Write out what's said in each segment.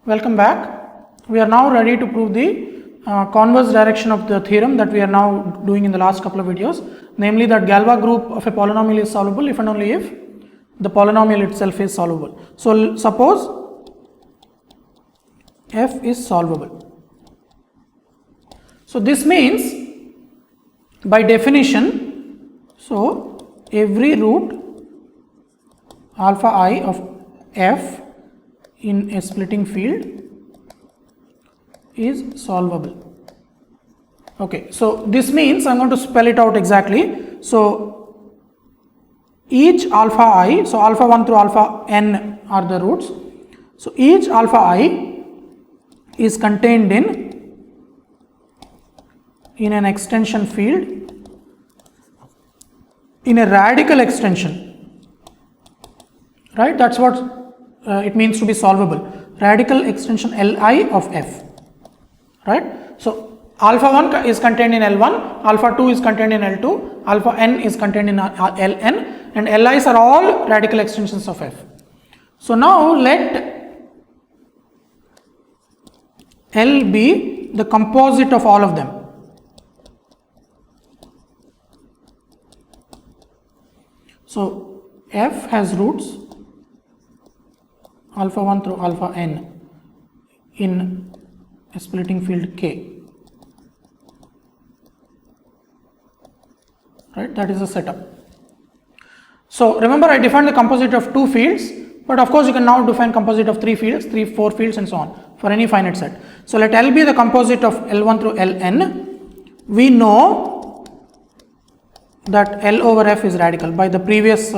Welcome back. We are now ready to prove the converse direction of the theorem that we are now doing in the last couple of videos, namely that Galois group of a polynomial is solvable if and only if the polynomial itself is solvable. So suppose f is solvable. So this means by definition, so every root alpha I of f in a splitting field is solvable. Okay, so this means I'm going to spell it out exactly. So each alpha I, so alpha 1 through alpha n are the roots. So each alpha I is contained in an extension field, in a radical extension, right? That's what it means to be solvable. Radical extension Li of f, right? So alpha 1 is contained in L1, alpha 2 is contained in L2, alpha n is contained in Ln, and Li's are all radical extensions of f. So now let L be the composite of all of them. So f has roots alpha 1 through alpha n in a splitting field K, right? That is the setup. So remember, I defined the composite of two fields, but of course you can now define composite of three fields, 4 fields and so on for any finite set. So let L be the composite of L1 through Ln. We know that L over f is radical. By the previous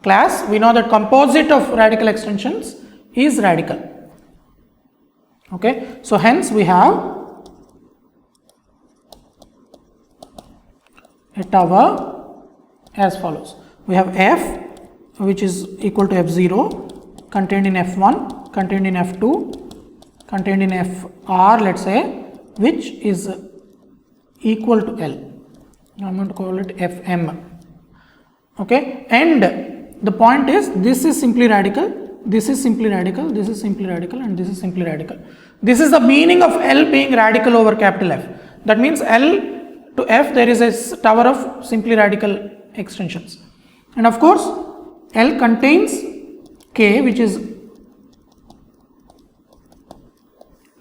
class, we know that composite of radical extensions is radical. Okay, so hence we have a tower as follows. We have f, which is equal to f0, contained in f1, contained in f2, contained in fr, let's say, which is equal to L. I'm going to call it fm. Okay, and the point is, this is simply radical, this is simply radical, this is simply radical, and this is simply radical. This is the meaning of L being radical over capital F. That means L to F there is a tower of simply radical extensions. And of course, L contains K, which is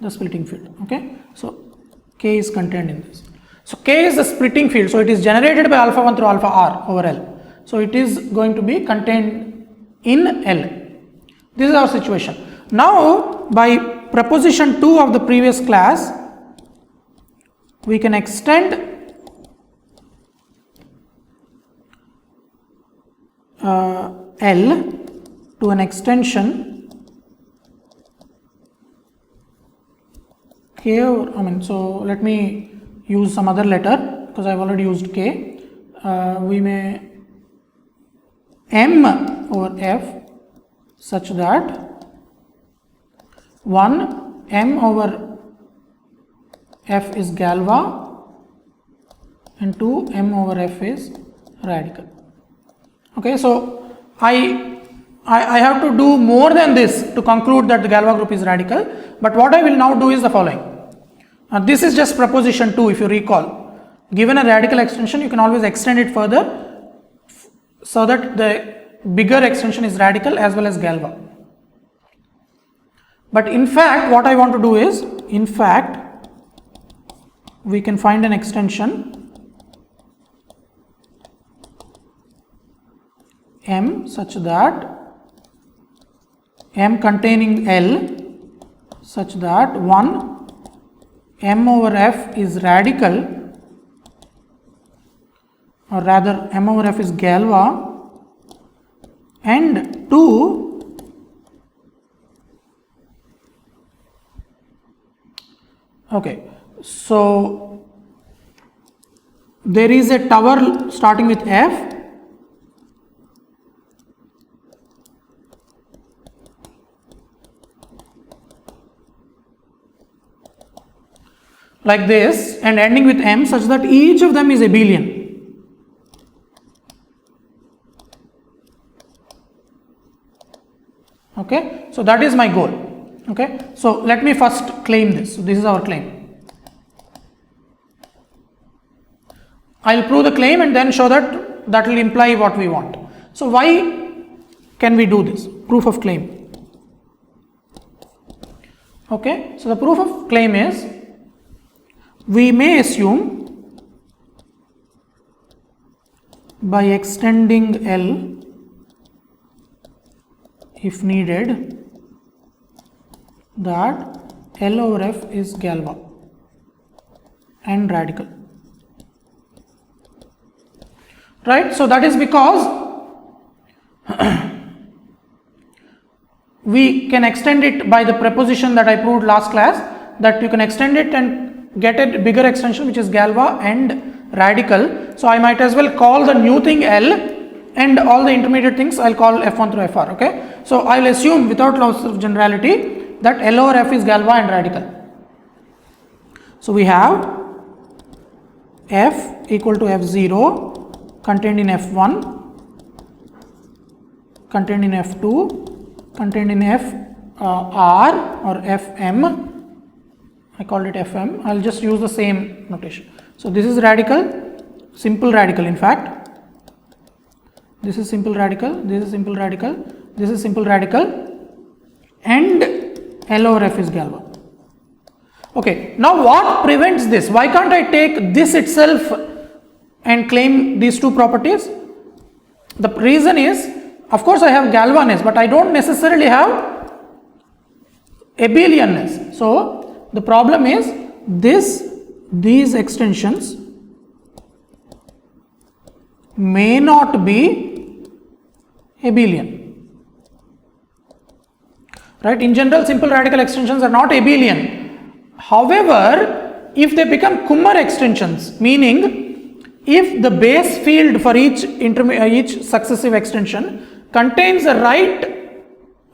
the splitting field. Okay, so K is contained in this. So K is the splitting field, so it is generated by alpha 1 through alpha r over L. So it is going to be contained in L. This is our situation. Now by proposition 2 of the previous class, we can extend L to an extension K over, so let me use some other letter because I have already used K. We may M over F such that 1 M over F is Galois and 2 M over F is radical. Okay, so I have to do more than this to conclude that the Galois group is radical, but what I will now do is the following. This is just proposition 2, if you recall. Given a radical extension, you can always extend it further so that the bigger extension is radical as well as Galois. But in fact, what I want to do is, in fact, we can find an extension M such that M containing L such that 1 M over F is radical, or rather M over F is Galois, and 2 okay, so there is a tower starting with F like this and ending with M such that each of them is abelian. Okay, so that is my goal. Okay, so let me first claim this. So this is our claim. I'll prove the claim and then show that will imply what we want. So why can we do this? Proof of claim. Okay, so the proof of claim is, we may assume by extending L if needed that L over F is Galois and radical. Right, so that is because we can extend it by the proposition that I proved last class, that you can extend it and get a bigger extension which is Galois and radical. So I might as well call the new thing L, and all the intermediate things I'll call F1 through Fr. Okay, so I'll assume without loss of generality that L over F is Galois and radical. So we have F equal to F0 contained in F1, contained in F2, contained in R or Fm. I called it Fm. I'll just use the same notation. So this is radical, simple radical in fact. This is simple radical, this is simple radical, this is simple radical, and L over F is Galois. Okay, now what prevents this? Why can't I take this itself and claim these two properties? The reason is, of course I have Galoisness, but I don't necessarily have abelianness. So the problem is these extensions may not be abelian. Right? In general, simple radical extensions are not abelian. However, if they become Kummer extensions, meaning if the base field for each successive extension contains the right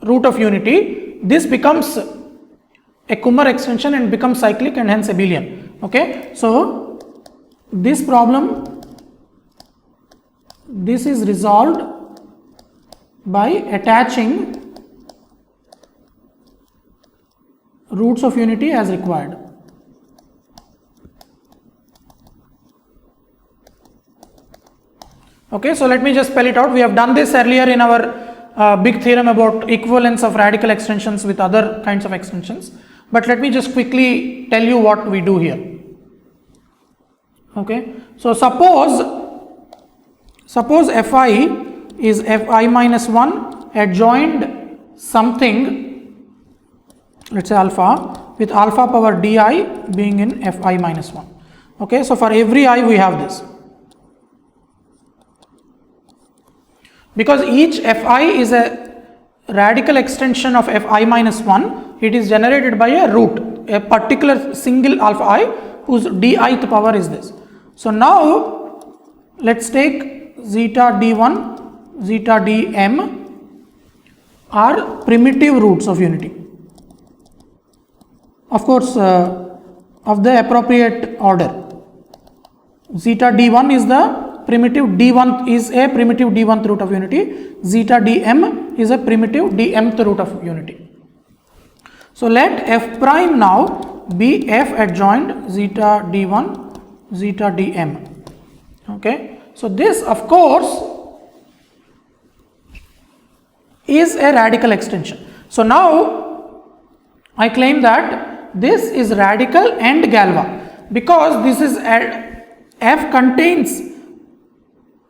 root of unity, this becomes a Kummer extension and becomes cyclic and hence abelian. Okay, so this problem, this is resolved by attaching roots of unity as required. Okay, so let me just spell it out. We have done this earlier in our big theorem about equivalence of radical extensions with other kinds of extensions, but let me just quickly tell you what we do here. Okay, so suppose Fi is Fi minus 1 adjoined something, let's say alpha, with alpha power di being in Fi minus 1. Okay, so for every I we have this. Because each Fi is a radical extension of Fi minus 1, it is generated by a root, a particular single alpha I whose di'th power is this. So now let's take zeta d1, zeta dm are primitive roots of unity. Of course, of the appropriate order. Zeta d1 is the primitive d1 is a primitive d1th root of unity. Zeta dm is a primitive dmth root of unity. So let f prime now be f adjoined zeta d1, zeta dm. Okay, so this of course is a radical extension. So now I claim that this is radical and Galois because this is f contains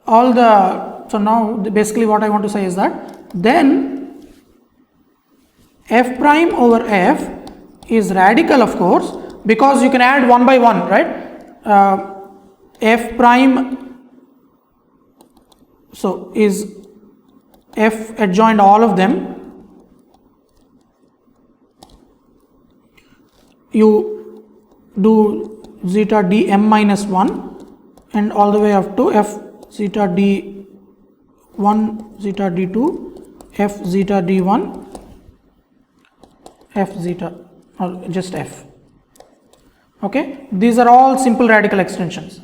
all the, so now basically what I want to say is that then f prime over f is radical of course because you can add one by one, right? F prime, so is f adjoined all of them, you do zeta dm minus 1 and all the way up to f zeta d1, zeta d2, f zeta d1, f zeta, or just f. Okay, these are all simple radical extensions.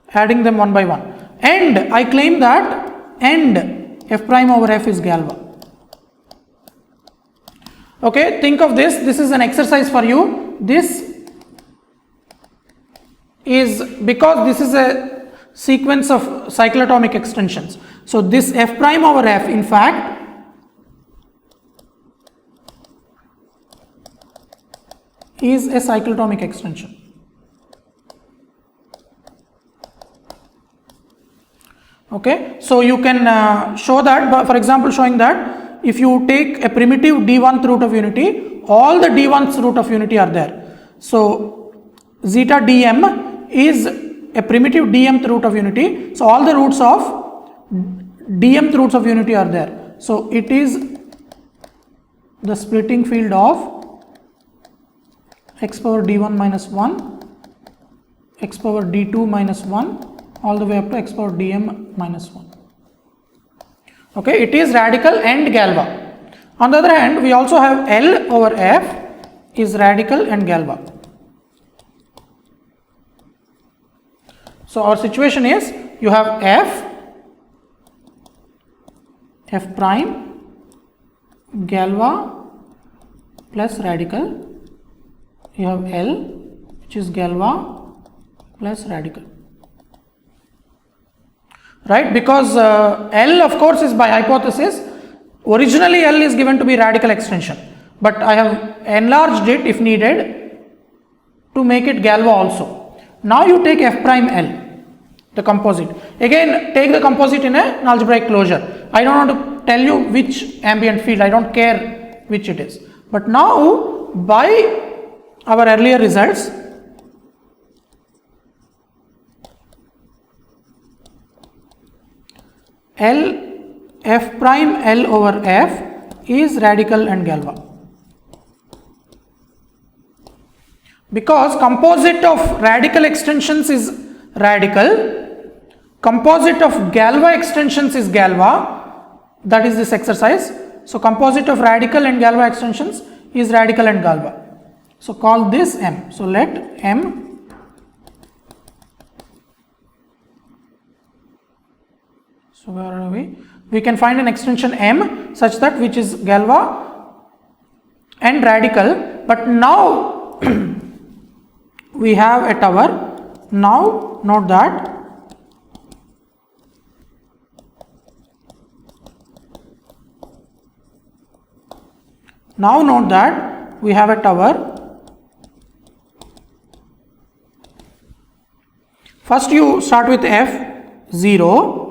Adding them one by one, and I claim that and f prime over f is Galois. Okay, think of this. This is an exercise for you. This is because this is a sequence of cyclotomic extensions. So this f prime over f, in fact, is a cyclotomic extension. Okay, so you can show that, for example, showing that if you take a primitive d1th root of unity, all the d1th root of unity are there. So zeta dm is a primitive dmth root of unity. So all the roots of dmth roots of unity are there. So it is the splitting field of x power d1 minus 1, x power d2 minus 1, all the way up to x power dm minus 1. Okay, it is radical and Galois. On the other hand, we also have L over F is radical and Galois. So our situation is you have F prime, Galois plus radical. You have L, which is Galois plus radical. Right, because L of course is by hypothesis. Originally L is given to be radical extension, but I have enlarged it if needed to make it Galois also. Now you take F prime L, the composite. Again, take the composite in an algebraic closure. I don't want to tell you which ambient field, I don't care which it is. But now by our earlier results, F prime L over F is radical and Galois. Because composite of radical extensions is radical, composite of Galois extensions is Galois, that is this exercise. So composite of radical and Galois extensions is radical and Galois. So call this M. So let M So where are we? We can find an extension M such that which is Galois and radical, but now we have a tower. Now note that we have a tower. First you start with F0.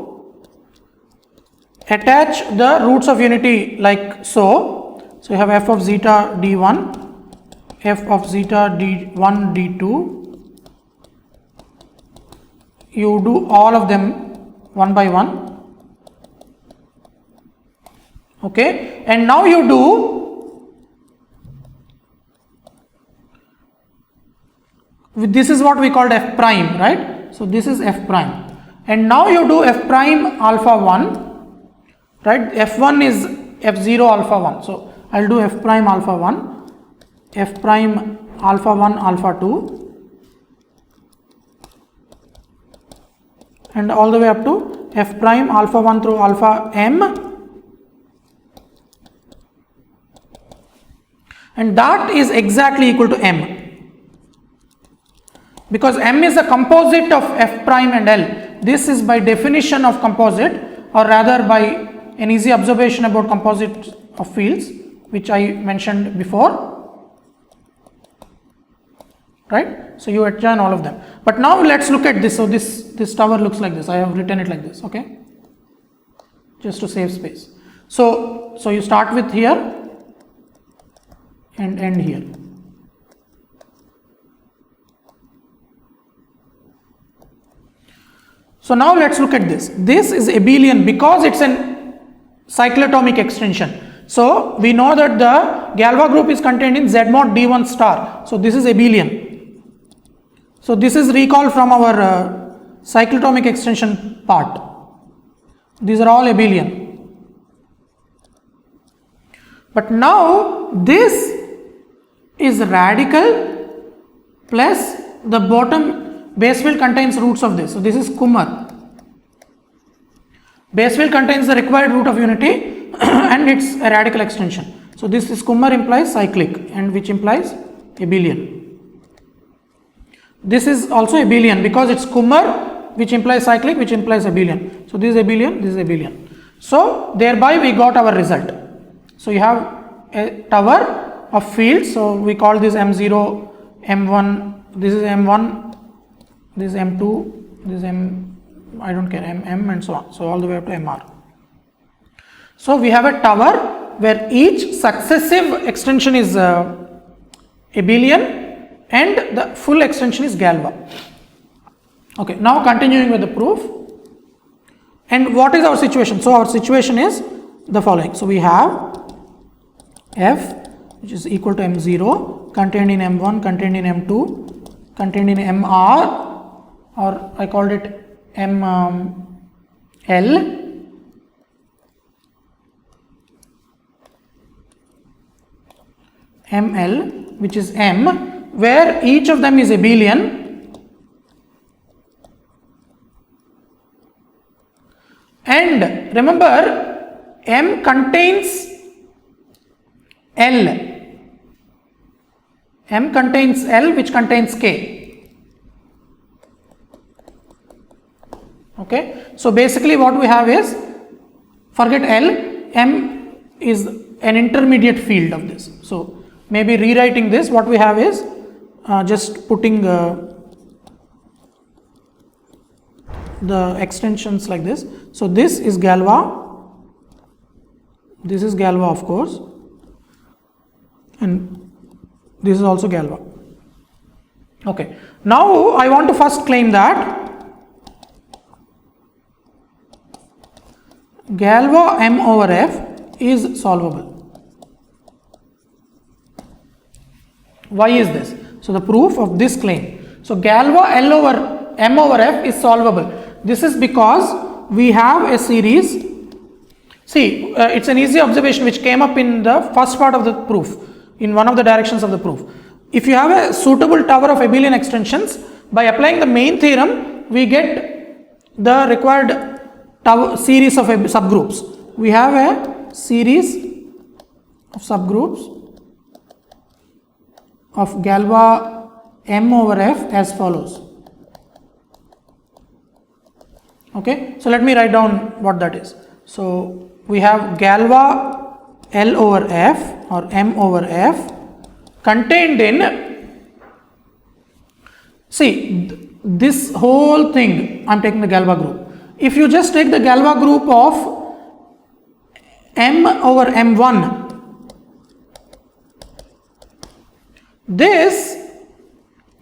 Attach the roots of unity like so. So you have f of zeta d1, f of zeta d1 d2. You do all of them one by one. Okay, and now you do, this is what we called f prime, right? So this is f prime, and now you do f prime alpha 1. Right, f1 is f0 alpha 1. So I'll do f prime alpha 1, f prime alpha 1 alpha 2, and all the way up to f prime alpha 1 through alpha m, and that is exactly equal to m, because m is a composite of f prime and L. This is by definition of composite, or rather by an easy observation about composite of fields which I mentioned before, right? So you adjoin all of them. But now let's look at this. So this tower looks like this. I have written it like this, okay, just to save space. So you start with here and end here. So now let's look at this. This is abelian because it's an cyclotomic extension. So we know that the Galois group is contained in Z mod D1 star. So this is abelian. So this is recalled from our cyclotomic extension part. These are all abelian. But now this is radical plus the bottom base field contains roots of this. So this is Kummer. Base field contains the required root of unity and it's a radical extension. So So this is Kummer implies cyclic, and which implies abelian. This is also abelian because it's Kummer, which implies cyclic, which implies abelian. So this is abelian, this is abelian. So thereby we got our result. So you have a tower of fields. So we call this M0, M1, this is M1, this is M2, this is M, I don't care, MM and so on. So all the way up to MR. So we have a tower where each successive extension is abelian and the full extension is Galois. Okay, now continuing with the proof. And what is our situation? So our situation is the following. So we have F, which is equal to M0, contained in M1, contained in M2, contained in MR, or I called it ML, ML, which is M, where each of them is abelian. And remember, M contains L. M contains L, which contains K. Okay. So basically what we have is, forget L, M is an intermediate field of this. So maybe rewriting this, what we have is just putting the extensions like this. So this is Galois, this is Galois of course, and this is also Galois. Okay, now I want to first claim that Galois M over F is solvable. Why is this? So the proof of this claim. So Galois L over M over F is solvable. This is because we have a series. See, it's an easy observation which came up in the first part of the proof, in one of the directions of the proof. If you have a suitable tower of abelian extensions, by applying the main theorem, we get the required tower series of subgroups. We have a series of subgroups of Galois M over F as follows. Okay, so let me write down what that is. So we have Galois L over F or M over F contained in, see, this whole thing, I am taking the Galois group. If you just take the Galois group of M over M1, this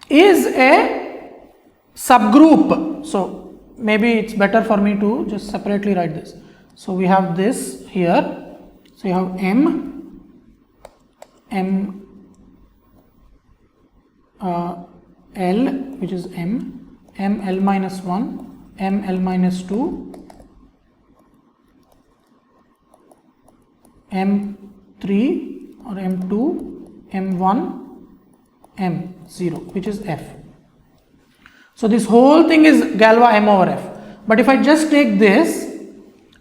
is a subgroup. So maybe it's better for me to just separately write this. So we have this here. So you have M, L, which is M, L minus 1, L minus 2, M3 or M2, M1, M0, which is F. So this whole thing is Galois M over F. But if I just take this,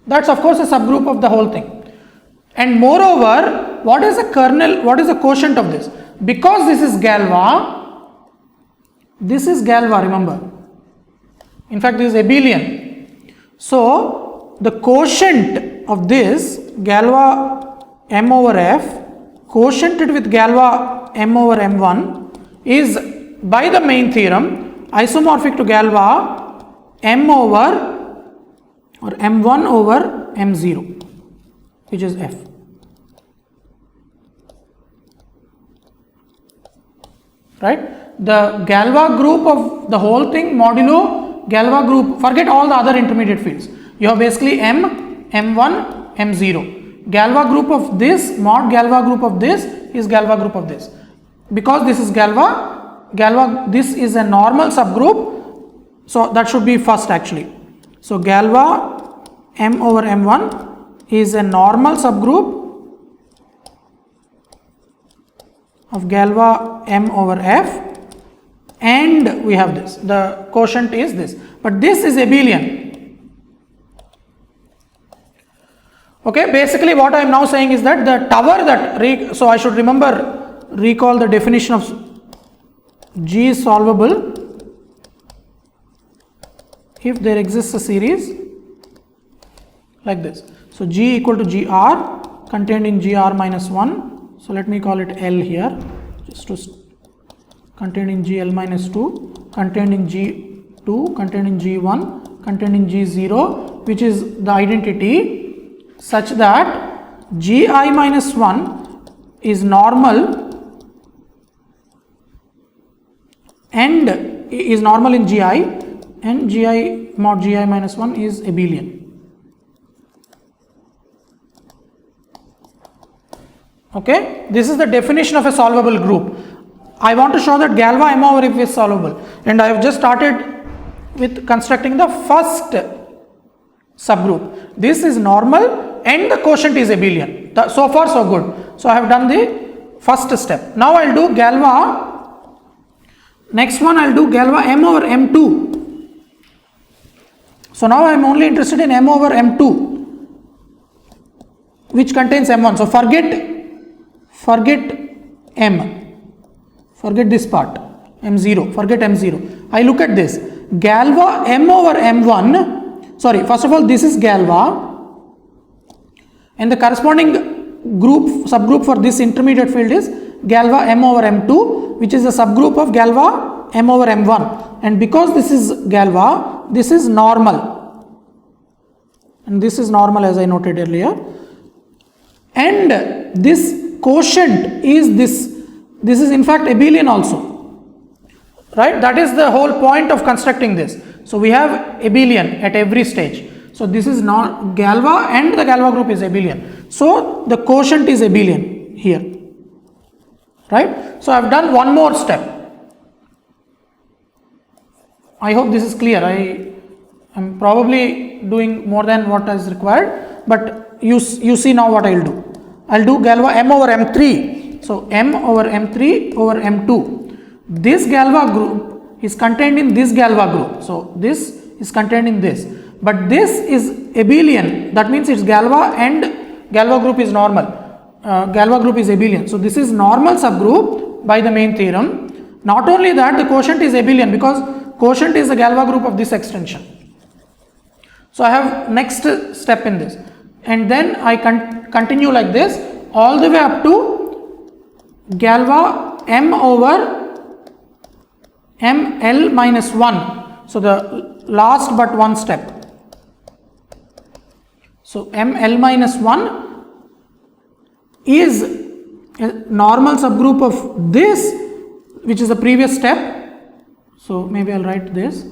that's of course a subgroup of the whole thing. And moreover, what is the kernel, what is the quotient of this? Because this is Galois, remember. In fact, this is abelian. So the quotient of this Galois M over F, quotiented with Galois M over M1, is by the main theorem isomorphic to Galois M over or M1 over M0, which is F. Right? The Galois group of the whole thing modulo Galois group, forget all the other intermediate fields. You have basically M, M1, M0. Galois group of this, mod Galois group of this is Galois group of this. Because this is Galois, this is a normal subgroup, so that should be first actually. So Galois M over M1 is a normal subgroup of Galois M over F, and we have this, the quotient is this, but this is abelian. Okay, basically what I am now saying is that the tower that, so I should recall the definition of G is solvable if there exists a series like this. So G equal to GR contained in GR minus 1. So let me call it L here, just to contained in GL minus 2, contained in G2, contained in G1, contained in G0, which is the identity such that Gi minus 1 is normal and is normal in Gi, and Gi mod Gi minus 1 is abelian. Okay, this is the definition of a solvable group. I want to show that Galois M over F is solvable, and I have just started with constructing the first subgroup. This is normal and the quotient is abelian. So far so good. So I have done the first step. Now I will do Galois. Next one I will do Galois M over M2. So now I am only interested in M over M2, which contains M1. So forget M. Forget this part. M0. Forget M0. I look at this. Galois M over M1. Sorry, first of all, this is Galois. And the corresponding subgroup for this intermediate field is Galois M over M2, which is a subgroup of Galois M over M1. And because this is Galois, this is normal. And this is normal as I noted earlier. And this quotient is this. This is in fact abelian also. Right? That is the whole point of constructing this. So we have abelian at every stage. So this is not Galois and the Galois group is abelian. So the quotient is abelian here. Right? So I have done one more step. I hope this is clear. I am probably doing more than what is required, but you see now what I will do. I will do Galois M over M3. So M over M3 over M2. This Galois group is contained in this Galois group. So this is contained in this. But this is abelian. That means it's Galois and Galois group is normal. Galois group is abelian. So this is normal subgroup by the main theorem. Not only that, the quotient is abelian because quotient is the Galois group of this extension. So I have next step in this. And then I continue like this all the way up to Galois M over ML minus 1. So the last but one step. So ML minus 1 is a normal subgroup of this, which is the previous step. So maybe I will write this.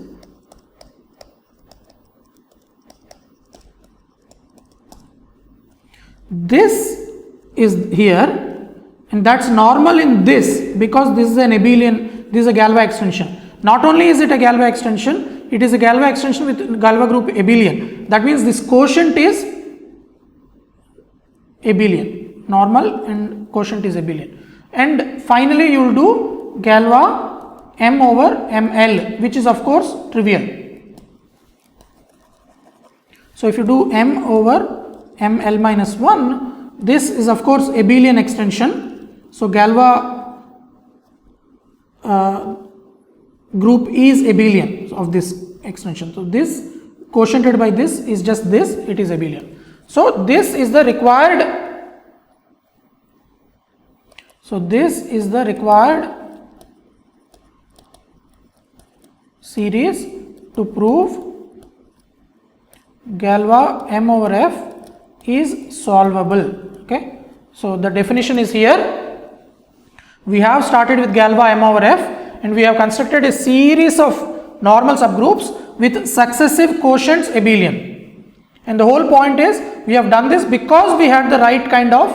This is here, and that's normal in this because this is an abelian, this is a Galois extension. Not only is it a Galois extension, it is a Galois extension with Galois group abelian. That means this quotient is abelian, normal and quotient is abelian. And finally you will do Galois M over ML, which is of course trivial. So if you do M over ML minus 1, this is of course abelian extension. So Galois group is abelian of this extension. So this quotiented by this is just this, it is abelian. So this is the required, series to prove Galois M over F is solvable. Okay. So the definition is here. We have started with Galois M over F and we have constructed a series of normal subgroups with successive quotients abelian. And the whole point is we have done this because we had the right kind of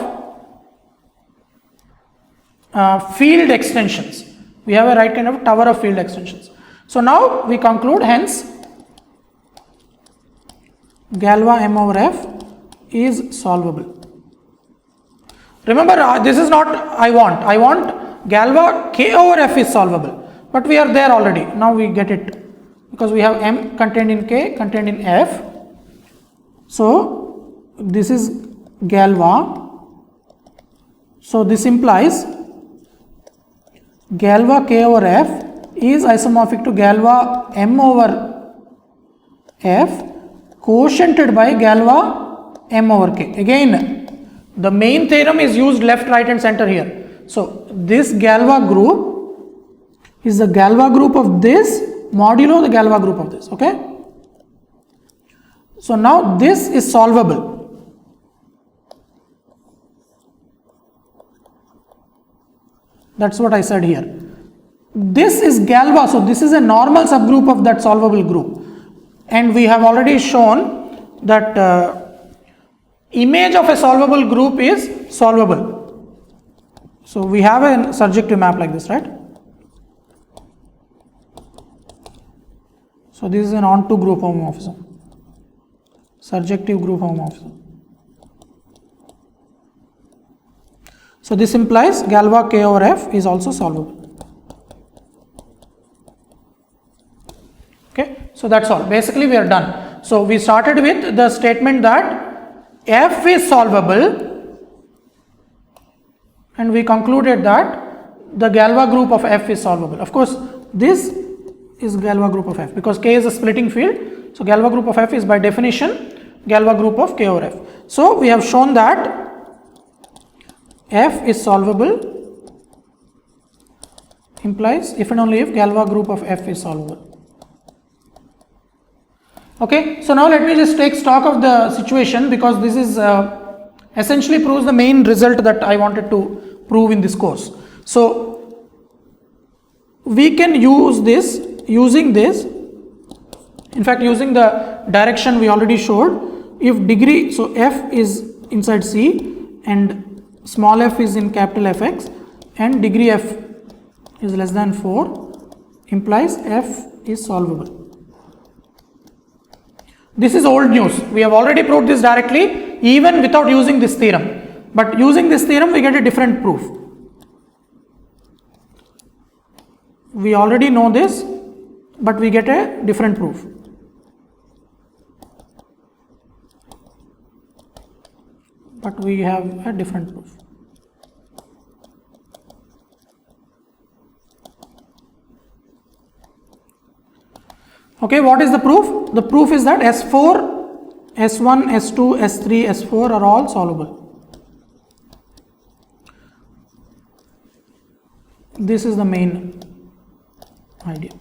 field extensions. We have a right kind of tower of field extensions. So now we conclude, hence Galois M over F is solvable. Remember, this is not I want Galois K over F is solvable, but we are there already. Now we get it because we have M contained in K contained in F. So this is Galois. So this implies Galois K over F is isomorphic to Galois M over F quotiented by Galois M over K. Again, the main theorem is used left, right and center here. So this Galois group is the Galois group of this modulo the Galois group of this. Okay. So now this is solvable. That's what I said here. This is Galois, so this is a normal subgroup of that solvable group. And we have already shown that image of a solvable group is solvable. So we have a surjective map like this, right? So this is an onto group homomorphism, surjective group homomorphism. So this implies Galois K over F is also solvable. Okay, so that's all. Basically we are done. So we started with the statement that F is solvable and we concluded that the Galois group of F is solvable. Of course, this is Galois group of F because K is a splitting field. So Galois group of F is by definition Galois group of K over F. So we have shown that F is solvable implies if and only if Galois group of F is solvable. Okay, so now let me just take stock of the situation because this is essentially proves the main result that I wanted to prove in this course. So we can use this, using this, in fact using the direction we already showed, if degree, so F is inside C and small f is in capital Fx and degree F is less than 4 implies F is solvable. This is old news. We have already proved this directly even without using this theorem. But using this theorem we get a different proof. We already know this, but we get a different proof. But we have a different proof. Okay, what is the proof? The proof is that S4, S1, S2, S3, S4 are all solvable. This is the main idea.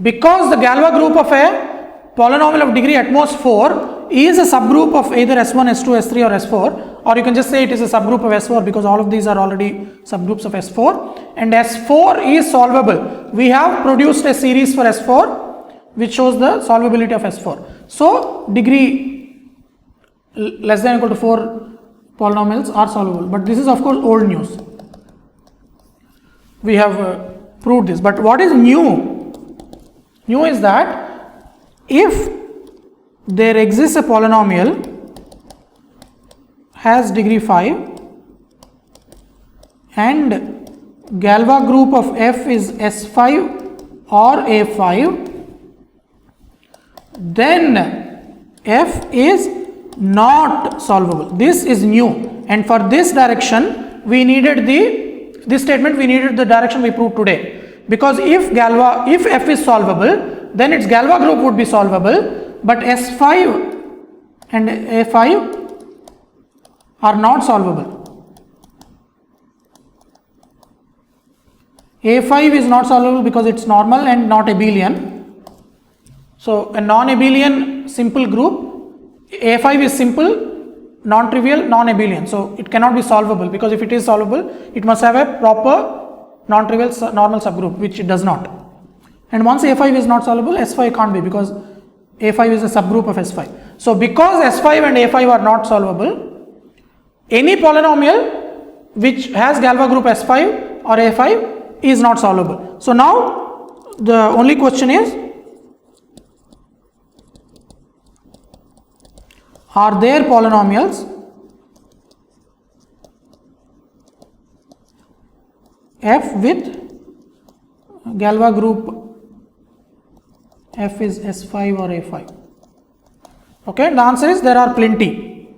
Because the Galois group of a polynomial of degree at most 4 is a subgroup of either S1, S2, S3 or S4, or you can just say it is a subgroup of S4 because all of these are already subgroups of S4, and S4 is solvable. We have produced a series for S4 which shows the solvability of S4. So degree less than or equal to 4 polynomials are solvable, but this is of course old news. We have proved this, but what is new? New is that if there exists a polynomial has degree 5 and Galois group of F is S5 or A5, then F is not solvable. This is new, and for this direction we needed this statement, we needed the direction we proved today, because if F is solvable, then its Galois group would be solvable, but S5 and A5 are not solvable. A5 is not solvable because it's normal and not abelian. So a non-abelian simple group, A5 is simple, non-trivial, non-abelian. So it cannot be solvable, because if it is solvable, it must have a proper non-trivial normal subgroup, which it does not. And once A5 is not solvable, S5 can't be, because A5 is a subgroup of S5. So because S5 and A5 are not solvable, any polynomial which has Galois group S5 or A5 is not solvable. So now the only question is, are there polynomials F with Galois group F is S5 or A5? Okay, the answer is there are plenty.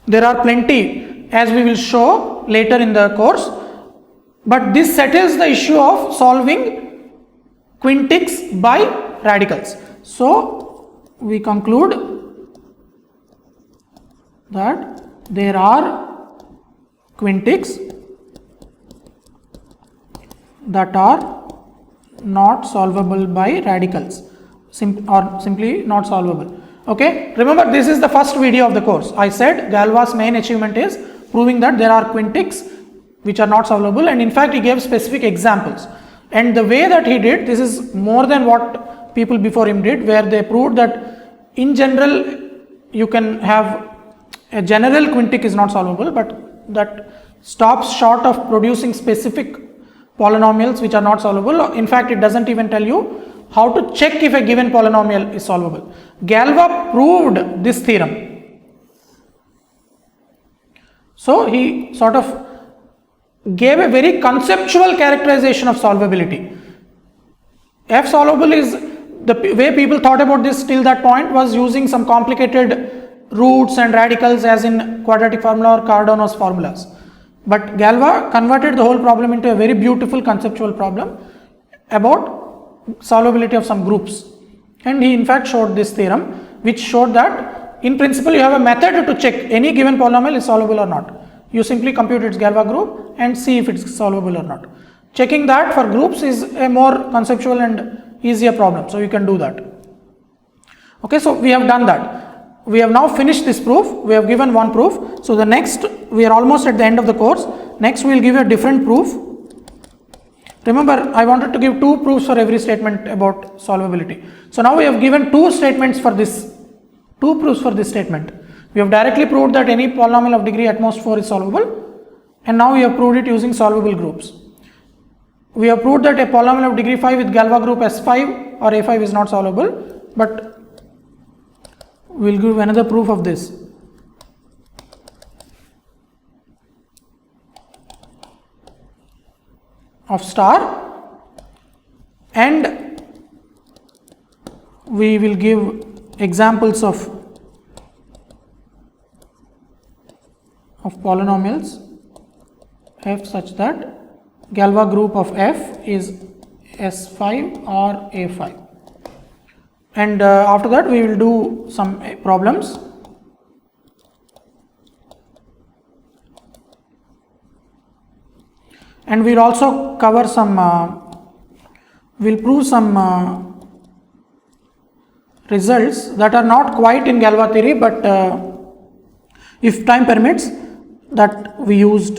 There are plenty, as we will show later in the course, but this settles the issue of solving quintics by radicals. So we conclude that there are quintics that are not solvable by radicals, or simply not solvable. Okay, remember this is the first video of the course. I said Galois' main achievement is proving that there are quintics which are not solvable, and in fact he gave specific examples. And the way that he did, this is more than what people before him did, where they proved that in general you can have a general quintic is not solvable, but that stops short of producing specific polynomials which are not solvable. In fact, it doesn't even tell you how to check if a given polynomial is solvable. Galois proved this theorem. So he sort of gave a very conceptual characterization of solvability. F solvable is, the way people thought about this till that point was using some complicated roots and radicals as in quadratic formula or Cardano's formulas. But Galois converted the whole problem into a very beautiful conceptual problem about solvability of some groups, and he in fact showed this theorem, which showed that in principle you have a method to check any given polynomial is solvable or not. You simply compute its Galois group and see if it's solvable or not. Checking that for groups is a more conceptual and easier problem, so you can do that. Okay, so we have done that. We have now finished this proof. We have given one proof. So the next, we are almost at the end of the course. Next we will give a different proof. Remember, I wanted to give two proofs for every statement about solvability. So now we have given two statements for this, two proofs for this statement. We have directly proved that any polynomial of degree at most 4 is solvable, and now we have proved it using solvable groups. We have proved that a polynomial of degree 5 with Galois group S5 or A5 is not solvable, but we will give another proof of this. Of star, and we will give examples of polynomials f such that Galois group of f is S5 or A5, and after that we will do some problems. And we will also cover some, we will prove some results that are not quite in Galois theory, but if time permits, that we used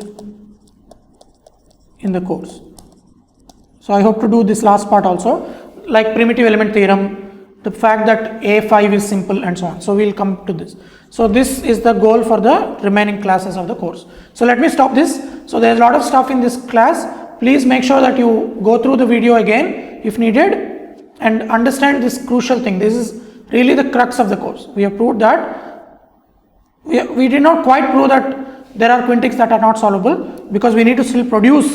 in the course. So I hope to do this last part also, like primitive element theorem, the fact that A5 is simple and so on. So we will come to this. So this is the goal for the remaining classes of the course. So let me stop this. So there is a lot of stuff in this class. Please make sure that you go through the video again if needed and understand this crucial thing. This is really the crux of the course. We have proved that we did not quite prove that there are quintics that are not solvable, because we need to still produce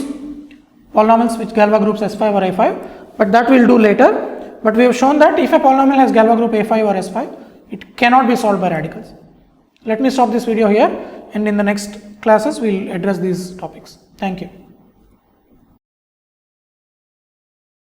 polynomials which Galois groups S5 or A5, but that we will do later. But we have shown that if a polynomial has Galois group A5 or S5, it cannot be solved by radicals. Let me stop this video here, and in the next classes we will address these topics. Thank you.